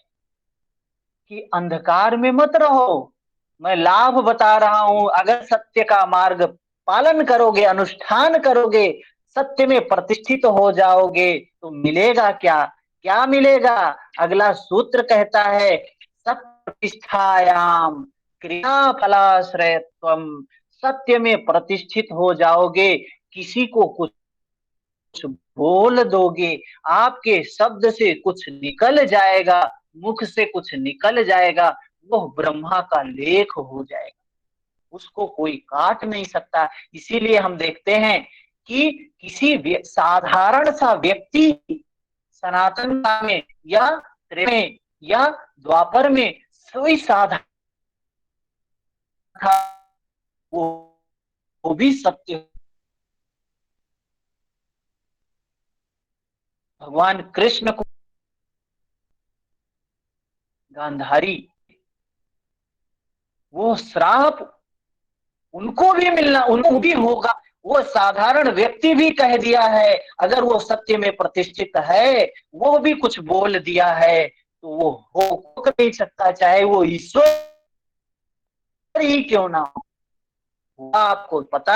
कि अंधकार में मत रहो। मैं लाभ बता रहा हूं, अगर सत्य का मार्ग पालन करोगे, अनुष्ठान करोगे, सत्य में प्रतिष्ठित हो जाओगे तो मिलेगा क्या? क्या मिलेगा? अगला सूत्र कहता है सत्य प्रतिष्ठायाम क्रिया फलाश्रयत्वम। सत्य में प्रतिष्ठित हो जाओगे, किसी को कुछ बोल दोगे, आपके शब्द से कुछ निकल जाएगा, मुख से कुछ निकल जाएगा, वो ब्रह्मा का लेख हो जाएगा, उसको कोई काट नहीं सकता। इसीलिए हम देखते हैं कि किसी साधारण सा व्यक्ति सनातन में या में या द्वापर में कोई साधारण वो वो भी सत्य। भगवान कृष्ण को गांधारी वो श्राप उनको भी मिलना, उनको भी होगा। वो साधारण व्यक्ति भी कह दिया है, अगर वो सत्य में प्रतिष्ठित है, वो भी कुछ बोल दिया है तो वो हो नहीं सकता, चाहे वो ईश्वर ही क्यों ना हो। आपको पता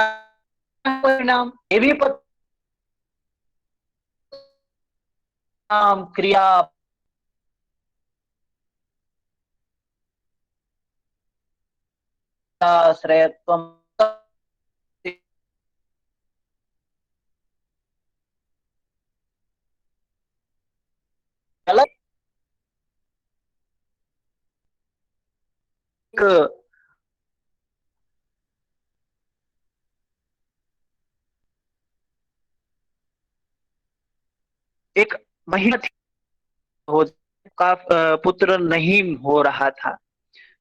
है परिणाम, ये भी पता, क्रिया श्रेयत्वम अलग एक महिला थी, हो का पुत्र नहीं हो रहा था,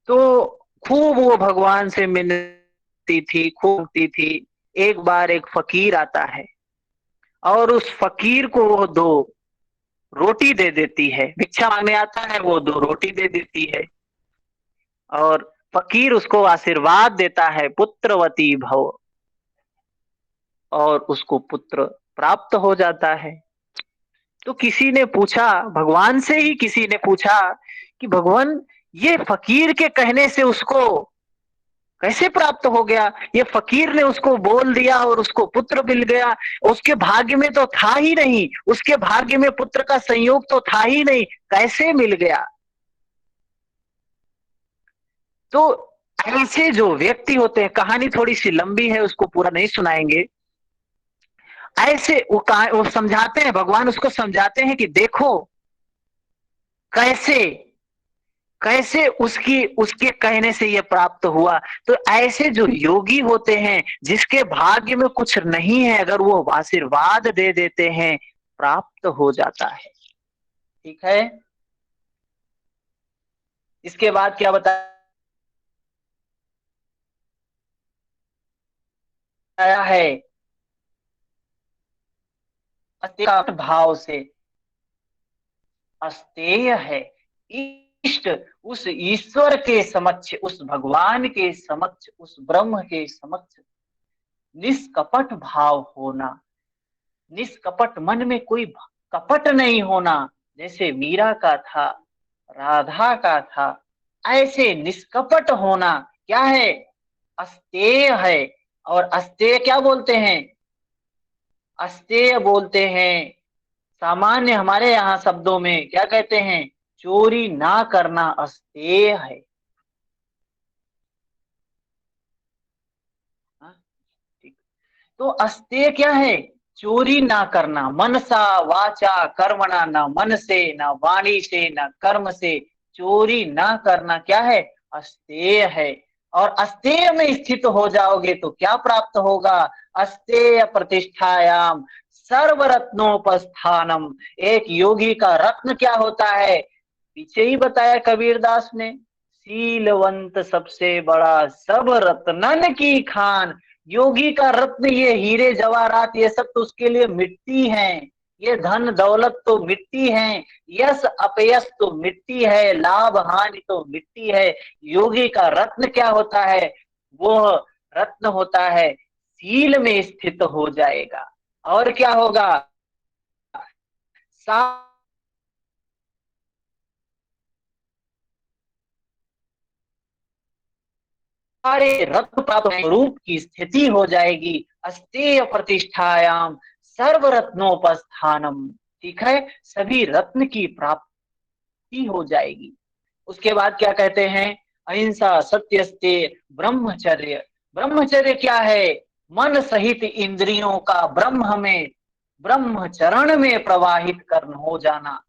तो खूब वो भगवान से मिलती थी, खूबती थी। एक बार एक फकीर आता है और उस फकीर को वो दो रोटी दे देती है, भिक्षा मांगने आता है, वो दो रोटी दे देती है और फकीर उसको आशीर्वाद देता है, पुत्रवती भव, और उसको पुत्र प्राप्त हो जाता है। तो किसी ने पूछा, भगवान से ही किसी ने पूछा कि भगवान, ये फकीर के कहने से उसको कैसे प्राप्त हो गया? ये फकीर ने उसको बोल दिया और उसको पुत्र मिल गया, उसके भाग्य में तो था ही नहीं, उसके भाग्य में पुत्र का संयोग तो था ही नहीं, कैसे मिल गया? तो ऐसे जो व्यक्ति होते हैं, कहानी थोड़ी सी लंबी है, उसको पूरा नहीं सुनाएंगे। ऐसे वो समझाते हैं, भगवान उसको समझाते हैं कि देखो कैसे कैसे उसके कहने से ये प्राप्त हुआ। तो ऐसे जो योगी होते हैं, जिसके भाग्य में कुछ नहीं है, अगर वो आशीर्वाद दे देते हैं, प्राप्त हो जाता है। ठीक है, इसके बाद क्या बताया है? अस्तेय भाव से, अस्तेय है, इष्ट, उस ईश्वर के समक्ष, उस भगवान के समक्ष, उस ब्रह्म के समक्ष निष्कपट भाव होना, निष्कपट, मन में कोई कपट नहीं होना, जैसे मीरा का था, राधा का था, ऐसे निष्कपट होना क्या है? अस्तेय है। और अस्तेय क्या बोलते हैं? अस्तेय बोलते हैं, सामान्य हमारे यहाँ शब्दों में क्या कहते हैं? चोरी ना करना अस्तेय है। हाँ, ठीक। तो अस्तेय क्या है? चोरी ना करना, मनसा वाचा कर्मणा, ना मन से, ना वाणी से, ना कर्म से चोरी ना करना क्या है? अस्तेय है। और अस्तेय में स्थित हो जाओगे तो क्या प्राप्त होगा? अस्तेय प्रतिष्ठायाम सर्वरत्नोपस्थानम। एक योगी का रत्न क्या होता है? पीछे ही बताया कबीरदास ने, शीलवंत सबसे बड़ा सब रत्नन की खान। योगी का रत्न ये हीरे जवाहरात ये सब तो उसके लिए मिट्टी है, ये धन दौलत तो मिट्टी है, यश अपयश तो मिट्टी है, लाभ हानि तो मिट्टी है। योगी का रत्न क्या होता है? वो रत्न होता है सील में स्थित हो जाएगा। और क्या होगा? सारे रत्न प्राप्त स्वरूप की स्थिति हो जाएगी। अस्तेय प्रतिष्ठायाम सर्व रत्नोपस्थानम। ठीक है, सभी रत्न की प्राप्ति हो जाएगी। उसके बाद क्या कहते हैं? अहिंसा सत्यस्ते ब्रह्मचर्य। ब्रह्मचर्य क्या है? मन सहित इंद्रियों का ब्रह्म में, ब्रह्मचरण में प्रवाहित करना हो जाना।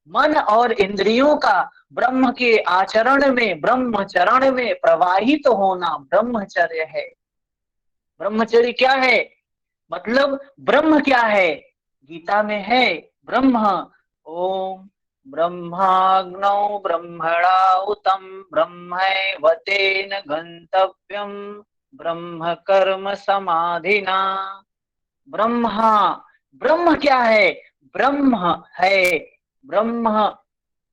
मन और इंद्रियों का ब्रह्म के आचरण में, ब्रह्मचरण में प्रवाहित होना ब्रह्मचर्य है। ब्रह्मचर्य क्या है? मतलब ब्रह्म क्या है? गीता में है ब्रह्म, ओम ब्रह्माग्नौ ब्रह्मणाहुतम ब्रह्मैव तेन गंतव्यम ब्रह्म कर्म समाधिना। ब्रह्मा, ब्रह्म क्या है? ब्रह्म है, ब्रह्म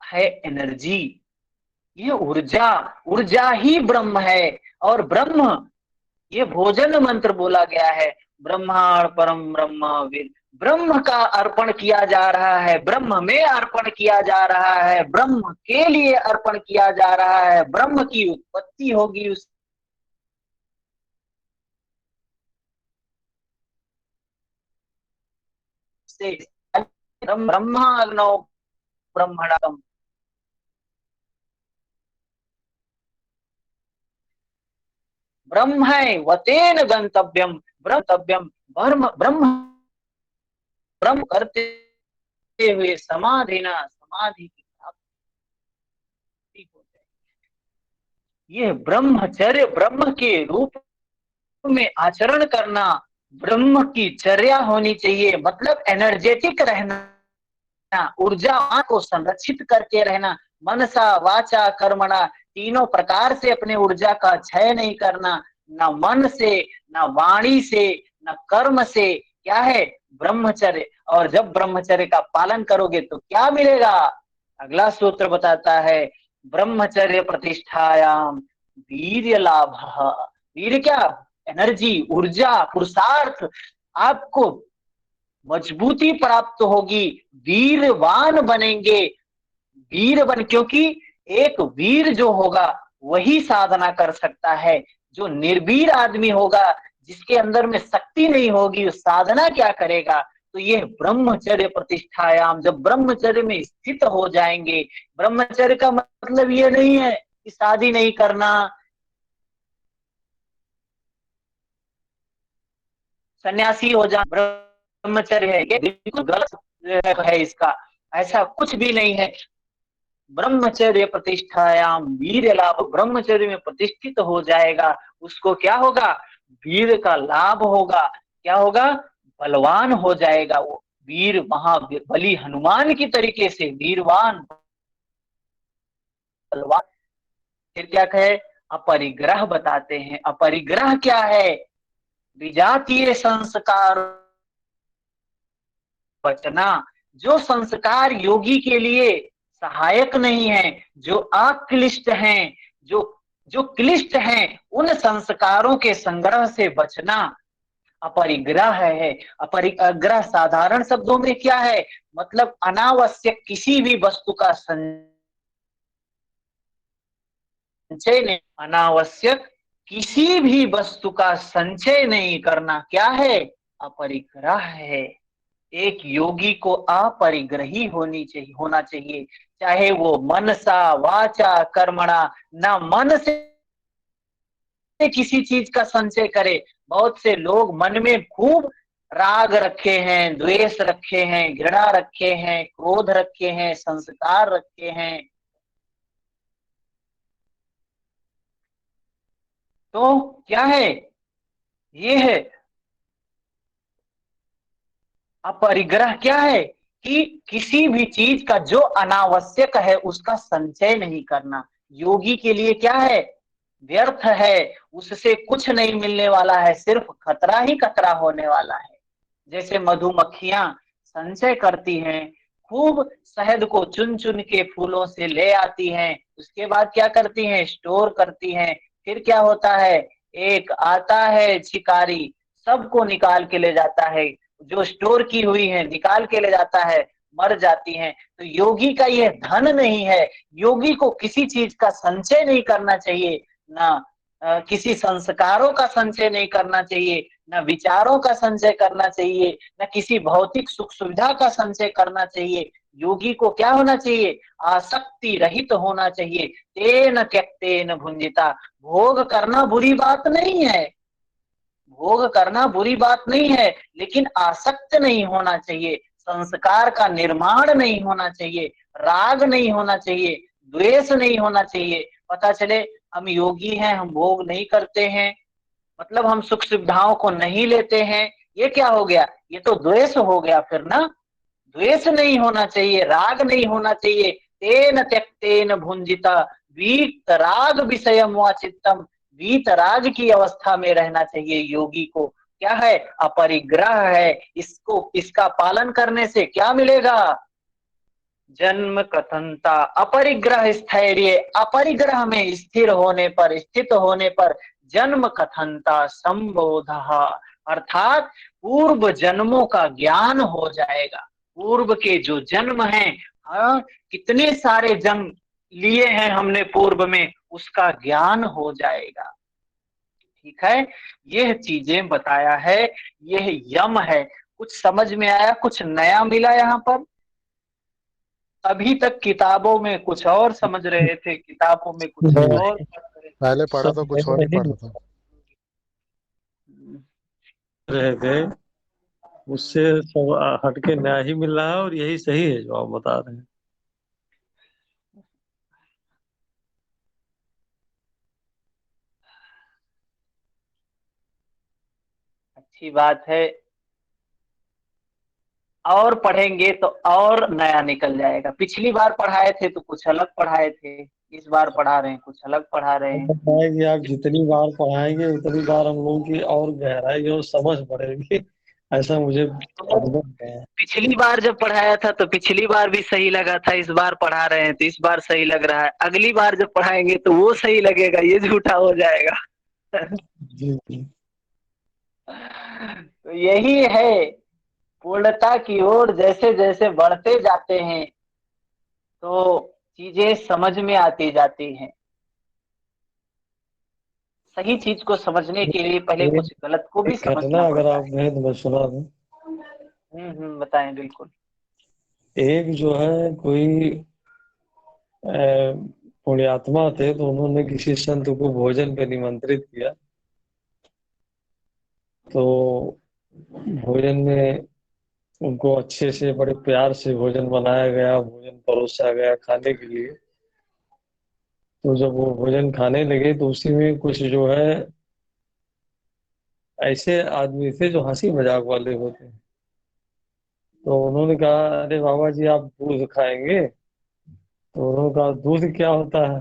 है एनर्जी, ये ऊर्जा, ऊर्जा ही ब्रह्म है। और ब्रह्म, ये भोजन मंत्र बोला गया है, ब्रह्माण परम ब्रह्म वेद। ब्रह्म का अर्पण किया जा रहा है, ब्रह्म में अर्पण किया जा रहा है, ब्रह्म के लिए अर्पण किया जा रहा है। ब्रह्म की उत्पत्ति होगी उससे, ब्रह्मा अग्नौ ब्रह्मणम। ब्रह्म है वतेन गंतव्यम, ब्रह्मतव्यम, ब्रह्म ब्रह्म ब्रह्म करते हुए समाधि ना, समाधि की प्राप्ति हो जाए। ये ब्रह्मचर्य, ब्रह्म के रूप में आचरण करना, ब्रह्म की चर्या होनी चाहिए। मतलब एनर्जेटिक रहना, ऊर्जा को संरक्षित करके रहना, मनसा वाचा कर्मणा, तीनों प्रकार से अपने ऊर्जा का क्षय नहीं करना, न मन से, न वाणी से, न कर्म से। क्या है? ब्रह्मचर्य। और जब ब्रह्मचर्य का पालन करोगे तो क्या मिलेगा? अगला सूत्र बताता है, ब्रह्मचर्य प्रतिष्ठायाम वीर्य लाभ। वीर्य क्या? एनर्जी, ऊर्जा, पुरुषार्थ, आपको मजबूती प्राप्त होगी, वीरवान बनेंगे। वीर बन, क्योंकि एक वीर जो होगा वही साधना कर सकता है। जो निर्वीर आदमी होगा, जिसके अंदर में शक्ति नहीं होगी, वो साधना क्या करेगा? तो ये ब्रह्मचर्य प्रतिष्ठायाम, जब ब्रह्मचर्य में स्थित हो जाएंगे। ब्रह्मचर्य का मतलब ये नहीं है कि शादी नहीं करना, सन्यासी हो जाना ब्रह्मचर्य है, ये बिल्कुल गलत है इसका। ऐसा कुछ भी नहीं है। ब्रह्मचर्य प्रतिष्ठायाम वीर लाभ, ब्रह्मचर्य में प्रतिष्ठित हो जाएगा, उसको क्या होगा? वीर का लाभ होगा। क्या होगा? बलवान हो जाएगा वो, वीर, महाबली हनुमान की तरीके से वीरवान, बलवान। फिर क्या कहे? अपरिग्रह बताते हैं। अपरिग्रह क्या है? विजातीय संस्कार बचना, जो संस्कार योगी के लिए सहायक नहीं है, जो अक्लिष्ट हैं, जो जो क्लिष्ट हैं, उन संस्कारों के संग्रह से बचना अपरिग्रह है। अपरिग्रह साधारण शब्दों में क्या है? मतलब अनावश्यक किसी भी वस्तु का संचय नहीं, अनावश्यक किसी भी वस्तु का संचय नहीं करना क्या है? अपरिग्रह है। एक योगी को अपरिग्रही होना चाहिए, चाहे वो मनसा वाचा कर्मणा, ना मन से किसी चीज का संचय करे। बहुत से लोग मन में खूब राग रखे हैं, द्वेष रखे हैं, घृणा रखे हैं, क्रोध रखे हैं, संस्कार रखे हैं। तो क्या है? ये है अपरिग्रह। क्या है? कि किसी भी चीज का जो अनावश्यक है उसका संचय नहीं करना। योगी के लिए क्या है? व्यर्थ है, उससे कुछ नहीं मिलने वाला है, सिर्फ खतरा ही खतरा होने वाला है। जैसे मधुमक्खियां संचय करती हैं, खूब शहद को चुन चुन के फूलों से ले आती हैं, उसके बाद क्या करती हैं? स्टोर करती हैं। फिर क्या होता है? एक आता है शिकारी, सबको निकाल के ले जाता है, जो स्टोर की हुई है निकाल के ले जाता है, मर जाती हैं। तो योगी का यह धन नहीं है। योगी को किसी चीज का संचय नहीं करना चाहिए, ना किसी संस्कारों का संचय नहीं करना चाहिए, न विचारों का संचय करना चाहिए, न किसी भौतिक सुख सुविधा का संचय करना चाहिए। योगी को क्या होना चाहिए? आसक्ति रहित होना चाहिए। तेन त्यक्तेन भुंजिता, भोग करना बुरी बात नहीं है, भोग करना बुरी बात नहीं है, लेकिन आसक्त नहीं होना चाहिए, संस्कार का निर्माण नहीं होना चाहिए, राग नहीं होना चाहिए, द्वेष नहीं होना चाहिए। पता चले हम योगी हैं, हम भोग नहीं करते हैं, मतलब हम सुख सुविधाओं को नहीं लेते हैं, ये क्या हो गया? ये तो द्वेष हो गया फिर ना। द्वेष नहीं होना चाहिए, राग नहीं होना चाहिए। तेन त्यक्तेन भुंजिता वीत राग विषयम वा चित्तम, वीतराग की अवस्था में रहना चाहिए योगी को। क्या है? अपरिग्रह है। इसको, इसका पालन करने से क्या मिलेगा? जन्म कथनता अपरिग्रह स्थैर्य, अपरिग्रह में स्थिर होने पर, स्थित होने पर जन्म कथनता संबोध, अर्थात पूर्व जन्मों का ज्ञान हो जाएगा। पूर्व के जो जन्म हैं, कितने सारे जन्म लिए हैं हमने पूर्व में, उसका ज्ञान हो जाएगा। ठीक है, यह चीजें बताया है, यह यम है। कुछ समझ में आया? कुछ नया मिला यहाँ पर? अभी तक किताबों में कुछ और समझ रहे थे, किताबों में कुछ और पढ़ रहे थे। पहले पढ़ा तो कुछ और ही नहीं पढ़ा था। रहे थे, उससे सब हटके नया ही मिल रहा है, और यही सही है जो आप बता रहे हैं। अच्छी बात है, और पढ़ेंगे तो और नया निकल जाएगा। पिछली बार पढ़ाए थे तो कुछ अलग पढ़ाए थे, इस बार पढ़ा रहे हैं कुछ अलग पढ़ा रहे अब हैं। बताएंगे, आप जितनी बार पढ़ाएंगे उतनी बार हम लोगों की और गहराई और समझ बढ़ेगी, ऐसा मुझे तो अनुभव है। पिछली बार जब पढ़ाया था तो पिछली बार भी सही लगा था, इस बार पढ़ा रहे हैं तो इस बार सही लग रहा है, अगली बार जब पढ़ाएंगे तो वो सही लगेगा, ये झूठा हो जाएगा। जी जी। तो यही है, पूर्णता की ओर जैसे जैसे बढ़ते जाते हैं तो चीजें समझ में आती जाती हैं। सही चीज को समझने के लिए पहले एक कुछ गलत को भी एक घटना समझना अगर पड़ता आप है। कहें तो मैं सुना दूं। बताएं बिल्कुल। एक जो है कोई अ, पुण्यात्मा थे, तो उन्होंने किसी संत को भोजन पे निमंत्रित किया। तो भोजन में उनको अच्छे से, बड़े प्यार से भोजन बनाया गया, भोजन परोसा गया खाने के लिए। तो जब वो भोजन खाने लगे तो उसी में कुछ जो है ऐसे आदमी थे जो हंसी मजाक वाले होते हैं। तो उन्होंने कहा, अरे बाबा जी आप दूध खाएंगे? तो उन्होंने कहा, दूध क्या होता है?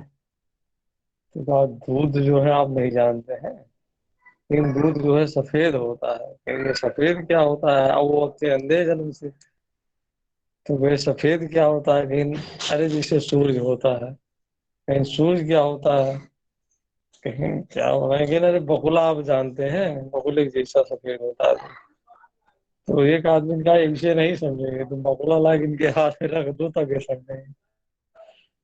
तो कहा, दूध जो है आप नहीं जानते हैं, लेकिन दूध जो है सफेद होता है। कहेंगे सफेद क्या होता है? अब वो अब थे अंधे जन्म से। तो वे सफेद क्या होता है? कहीं अरे जैसे सूरज होता है। कहीं सूरज क्या होता है? कहीं क्या होगा? कहीं अरे बगुला आप जानते हैं, बगुले जैसा सफेद होता है। तो एक आदमी का इनसे नहीं समझेंगे, तुम बगुला ला के इनके हाथ में रख दो तब ये समझेंगे।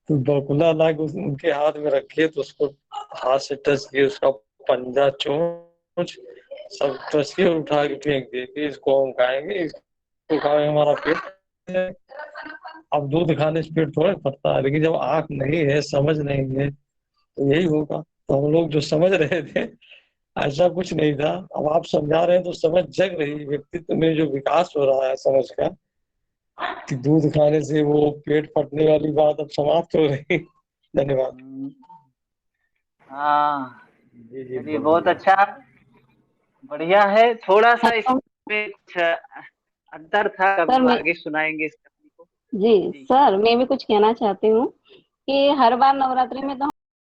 तो बगुला ला के उनके हाथ में रखिए, तो उसको हाथ से टच किए, उसका पंजा चोंच सब टच किए, उठा के फेंक दिए कि इसको हम खाएंगे, इसको खाएंगे हमारा पेट है। अब दूध खाने से पेट थोड़ा भरता है, लेकिन जब आंख नहीं है, समझ नहीं है, तो यही होगा। तो हम लोग जो समझ रहे थे ऐसा कुछ नहीं था। अब आप समझा रहे हैं तो समझ जग रही, व्यक्तित्व में जो विकास हो रहा है समझ का, कि दूध खाने से वो पेट फटने वाली बात अब समाप्त हो रही। धन्यवाद। हम्म, हाँ, जी जी चलिए बहुत बोलिए। अच्छा, बढ़िया है। थोड़ा सा हेलो इसमें कुछ अंतर था, सर। अब मैं आगे सुनाएंगे इस कहानी को। जी जी। सर, मैं भी कुछ कहना चाहती हूँ कि हर बार नवरात्रि में तो